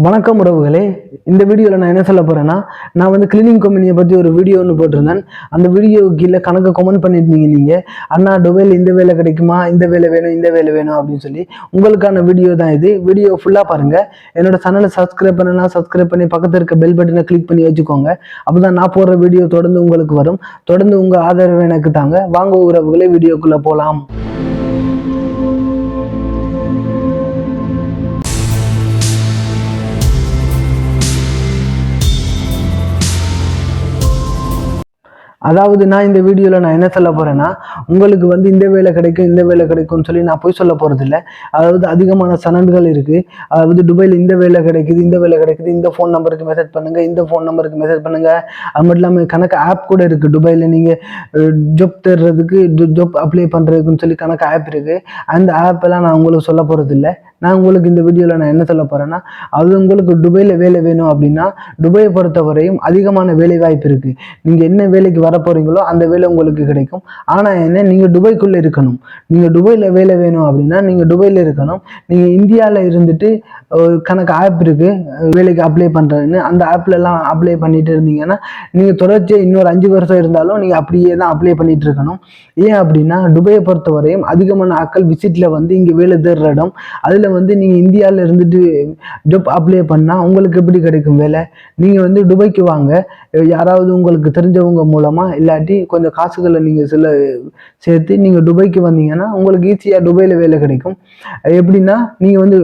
வணக்கம் உறவுகளே. இந்த வீடியோவில் நான் என்ன சொல்ல போகிறேன்னா, நான் வந்து கிளீனிங் கம்பெனியை பற்றி ஒரு வீடியோ ஒன்று போட்டிருந்தேன். அந்த வீடியோ கீழே கணக்கு கமெண்ட் பண்ணியிருந்தீங்க நீங்கள், அண்ணா துபாயில் இந்த வேலை கிடைக்குமா, இந்த வேலை வேணும், இந்த வேலை வேணும் அப்படின்னு சொல்லி. உங்களுக்கான வீடியோ தான் இது. வீடியோ ஃபுல்லாக பாருங்கள். என்னோட சேனலை சப்ஸ்கிரைப் பண்ணலாம், சப்ஸ்கிரைப் பண்ணி பக்கத்தில் இருக்க பெல் பட்டனை கிளிக் பண்ணி வச்சுக்கோங்க. அப்போ தான் நான் போடுற வீடியோ தொடர்ந்து உங்களுக்கு வரும். தொடர்ந்து உங்கள் ஆதரவு எனக்கு தாங்க. வாங்க உறவுகளே, வீடியோக்குள்ளே போகலாம். அதாவது நான் இந்த வீடியோவில் நான் என்ன சொல்ல போகிறேன்னா, உங்களுக்கு வந்து இந்த வேலை கிடைக்கும், இந்த வேலை கிடைக்கும்னு சொல்லி நான் போய் சொல்ல போகிறதில்ல. அதாவது அதிகமான சனன்கள் இருக்குது. அதாவது துபாயில் இந்த வேலை கிடைக்குது, இந்த வேலை கிடைக்குது, இந்த ஃபோன் நம்பருக்கு மெசேஜ் பண்ணுங்கள், இந்த ஃபோன் நம்பருக்கு மெசேஜ் பண்ணுங்கள். அது மட்டும் இல்லாமல் கணக்கு ஆப் கூட இருக்குது. துபாயில் நீங்கள் ஜாப் தேடுறதுக்கு, ஜாப் அப்ளை பண்ணுறதுக்குன்னு சொல்லி கணக்கு ஆப் இருக்குது. அந்த ஆப்பெல்லாம் நான் உங்களுக்கு சொல்ல போகிறதில்ல. நான் உங்களுக்கு இந்த வீடியோவில் நான் என்ன சொல்ல போகிறேன்னா, அது உங்களுக்கு துபாயில் வேலை வேணும் அப்படின்னா, துபாயை பொறுத்தவரையும் அதிகமான வேலை வாய்ப்பு இருக்குது. நீங்கள் என்ன வேலைக்கு வர போகிறீங்களோ அந்த வேலை உங்களுக்கு கிடைக்கும். ஆனால் என்ன, நீங்கள் துபாய்க்குள்ளே இருக்கணும். நீங்கள் துபாயில் வேலை வேணும் அப்படின்னா நீங்கள் துபாயில் இருக்கணும். நீங்கள் இந்தியாவில் இருந்துட்டு கணக்கு ஆப் இருக்குது வேலைக்கு அப்ளை பண்ணுறதுன்னு, அந்த ஆப்லலாம் அப்ளை பண்ணிட்டு இருந்தீங்கன்னா நீங்கள் தொடர்ச்சியாக இன்னொரு 5 வருஷம் இருந்தாலும் நீங்கள் அப்படியே தான் அப்ளை பண்ணிட்டு இருக்கணும். ஏன் அப்படின்னா, துபாயை பொறுத்தவரையும் அதிகமான ஆட்கள் விசிட்டில் வந்து இங்கே வேலை தேடுற இடம். அதில் வந்து நீங்கள் இந்தியாவில் இருந்துட்டு ஜாப் அப்ளை பண்ணால் உங்களுக்கு எப்படி கிடைக்கும் வேலை? நீங்கள் வந்து துபாய்க்கு வாங்க, யாராவது உங்களுக்கு தெரிஞ்சவங்க மூலமாக இல்லாட்டி கொஞ்சம் காசுகளை நீங்கள் சேர்த்து நீங்கள் துபாய்க்கு வந்தீங்கன்னா உங்களுக்கு ஈஸியாக துபாயில் வேலை கிடைக்கும். எப்படின்னா, நீங்கள் வந்து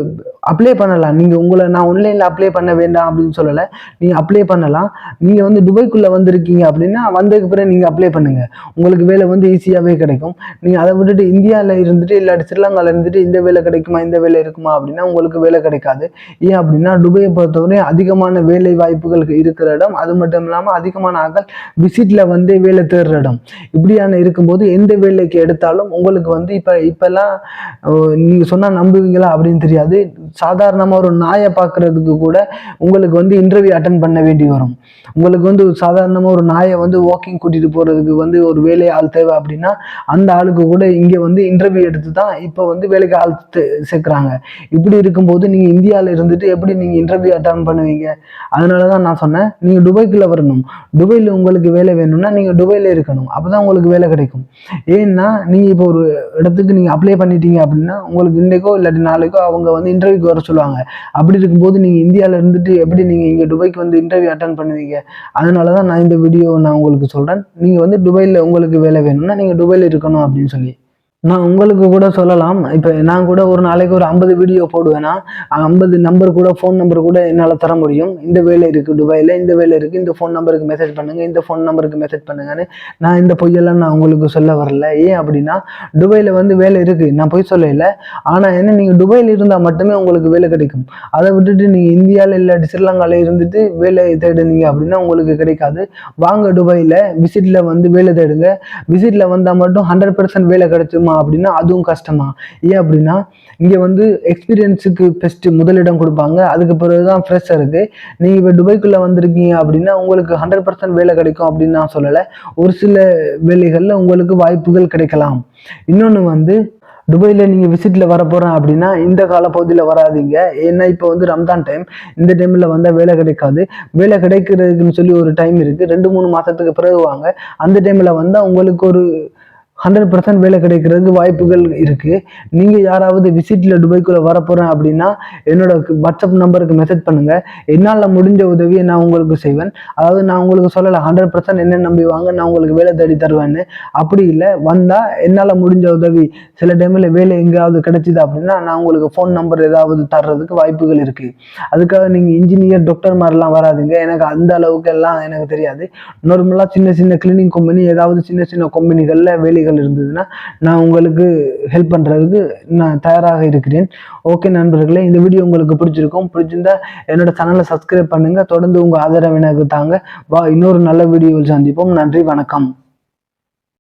அப்ளை பண்ணலாம். நீங்கள் நான் ஆன்லைனில் அப்ளை பண்ண வேண்டாம் அப்படின்னு சொல்லலை. நீங்கள் அப்ளை பண்ணலாம். நீங்கள் வந்து துபாய்க்குள்ளே வந்திருக்கீங்க அப்படின்னா வந்ததுக்கு பிறகு நீங்கள் அப்ளை பண்ணுங்கள். உங்களுக்கு வேலை வந்து ஈஸியாகவே கிடைக்கும். நீங்கள் அதை விட்டுட்டு இந்தியாவில் இருந்துட்டு இல்லாட்டி ஸ்ரீலங்காவில் இருந்துட்டு இந்த வேலை கிடைக்குமா, இந்த வேலை இருக்குமா அப்படின்னா உங்களுக்கு வேலை கிடைக்காது. ஏன் அப்படின்னா, துபாயை பொறுத்தவரை அதிகமான வேலை வாய்ப்புகள் இருக்கிற இடம். அது மட்டும் இல்லாமல் அதிகமான ஆட்கள் விசிட்டில் வந்து வேலை தேடுற இடம். இப்படியான இருக்கும்போது எந்த வேலைக்கு எடுத்தாலும் உங்களுக்கு வந்து இப்போல்லாம் நீங்கள் சொன்னால் நம்புவீங்களா அப்படின்னு தெரியாது. சாதாரணமாக ஒரு நாயை பார்க்கறதுக்கு கூட உங்களுக்கு வந்து இன்டர்வியூ அட்டன் பண்ண வேண்டி வரும். உங்களுக்கு வந்து சாதாரணமாக ஒரு நாயை வந்து வாக்கிங் கூட்டிகிட்டு போகிறதுக்கு வந்து ஒரு வேலை ஆள் தேவை அப்படின்னா அந்த ஆளுக்கு கூட இங்கே வந்து இன்டர்வியூ எடுத்து தான் இப்போ வந்து வேலைக்கு ஆள் சேர்க்குறாங்க. இப்படி இருக்கும்போது நீங்கள் இந்தியாவில் இருந்துட்டு எப்படி நீங்கள் இன்டர்வியூ அட்டன் பண்ணுவீங்க? அதனால தான் நான் சொன்னேன், நீங்கள் துபாய்க்குள்ளே வரணும். துபாயில் உங்களுக்கு வேலை வேணும்னா நீங்கள் துபாயில் இருக்கணும். அப்போ தான் உங்களுக்கு வேலை கிடைக்கும். ஏன்னா, நீங்கள் இப்போ ஒரு இடத்துக்கு நீங்கள் அப்ளை பண்ணிட்டீங்க அப்படின்னா உங்களுக்கு இன்றைக்கோ இல்லாட்டி நாளைக்கோ அவங்க வந்து இன்டர்வியூக்கு வர சொல்லுவாங்க. அப்படி இருக்கும்போது நீங்கள் இந்தியாவில் இருந்துட்டு எப்படி நீங்கள் இங்கே துபாய்க்கு வந்து இன்டர்வியூ அட்டன் பண்ணுவீங்க? அதனால தான் நான் இந்த வீடியோ நான் உங்களுக்கு சொல்கிறேன். நீங்கள் வந்து துபாயில் உங்களுக்கு வேலை வேணும்னா நீங்கள் துபாயில் இருக்கணும் அப்படின்னு சொல்லி. நான் உங்களுக்கு கூட சொல்லலாம். இப்போ நான் கூட ஒரு நாளைக்கு ஒரு 50 வீடியோ போடுவேன்னா 50 நம்பர் கூட, ஃபோன் நம்பர் கூட என்னால் தர முடியும். இந்த வேலை இருக்குது துபாயில், இந்த வேலை இருக்குது, இந்த ஃபோன் நம்பருக்கு மெசேஜ் பண்ணுங்கள், இந்த ஃபோன் நம்பருக்கு மெசேஜ் பண்ணுங்கன்னு. நான் இந்த பொய்யெல்லாம் நான் உங்களுக்கு சொல்ல வரல. ஏன் அப்படின்னா, துபாயில் வந்து வேலை இருக்குது, நான் பொய் சொல்லலை. ஆனால் என்ன, நீங்கள் துபாயில் இருந்தால் மட்டுமே உங்களுக்கு வேலை கிடைக்கும். அதை விட்டுட்டு நீங்கள் இந்தியாவில் இல்லாட்டி ஸ்ரீலங்காவில் இருந்துட்டு வேலை தேடுனீங்க அப்படின்னா உங்களுக்கு கிடைக்காது. வாங்க துபாயில் விசிட்டில் வந்து வேலை தேடுங்க. விசிட்டில் வந்தால் மட்டும் 100% வேலை கிடைச்சுமா அப்படின்னா அதுவும் கஷ்டமா. ஏன் அப்படின்னா, இங்கே வந்து எக்ஸ்பீரியன்ஸுக்கு ஃபஸ்ட்டு முதலிடம் கொடுப்பாங்க. அதுக்கு பிறகுதான் ஃப்ரெஷருக்கு. நீங்கள் இப்போ துபாய்க்குள்ளே வந்திருக்கீங்க அப்படின்னா உங்களுக்கு 100% வேலை கிடைக்கும் அப்படின்னு நான் சொல்லலை. ஒரு சில வேலைகளில் உங்களுக்கு வாய்ப்புகள் கிடைக்கலாம். இன்னொன்று வந்து, துபாயில் நீங்கள் விசிட்டில் வர போகிறேன் அப்படின்னா இந்த காலப்பகுதியில் வராதிங்க. ஏன்னா இப்போ வந்து ரம்ஜான் டைம். இந்த டைமில் வந்தால் வேலை கிடைக்காது. வேலை கிடைக்கிறதுக்குன்னு சொல்லி ஒரு டைம் இருக்குது. 2-3 மாதத்துக்கு பிறகு வாங்க. அந்த டைமில் வந்தால் உங்களுக்கு ஒரு 100% வேலை கிடைக்கிறதுக்கு வாய்ப்புகள் இருக்குது. நீங்கள் யாராவது விசிட்டில் துபாய்க்குள்ளே வரப்போகிறேன் அப்படின்னா என்னோட வாட்ஸ்அப் நம்பருக்கு மெசேஜ் பண்ணுங்கள். என்னால் முடிஞ்ச உதவியை நான் உங்களுக்கு செய்வேன். அதாவது நான் உங்களுக்கு சொல்லலை 100% என்ன நம்பி வாங்க, நான் உங்களுக்கு வேலை தேடி தருவேன்னு. அப்படி இல்லை, வந்தால் என்னால் முடிஞ்ச உதவி. சில டைமில் வேலை எங்கேயாவது கிடைச்சிது அப்படின்னா நான் உங்களுக்கு ஃபோன் நம்பர் ஏதாவது தர்றதுக்கு வாய்ப்புகள் இருக்குது. அதுக்காக நீங்கள் இன்ஜினியர், டாக்டர் மாதிரிலாம் வராதுங்க. எனக்கு அந்த அளவுக்கு எல்லாம் எனக்கு தெரியாது. நார்மலாக சின்ன சின்ன கிளீனிங் கம்பெனி, ஏதாவது சின்ன சின்ன கம்பெனிகளில் வேலை இருந்ததுன்னா நான் உங்களுக்கு ஹெல்ப் பண்றதுக்கு நான் தயாராக இருக்கிறேன். ஓகே நண்பர்களே, இந்த வீடியோ உங்களுக்கு பிடிச்சிருந்தா என்னோட சேனலை சப்ஸ்கிரைப் பண்ணுங்க. தொடர்ந்து உங்க ஆதரவு எனக்கு தாங்க. இன்னொரு நல்ல வீடியோவில் சந்திப்போம். நன்றி, வணக்கம்.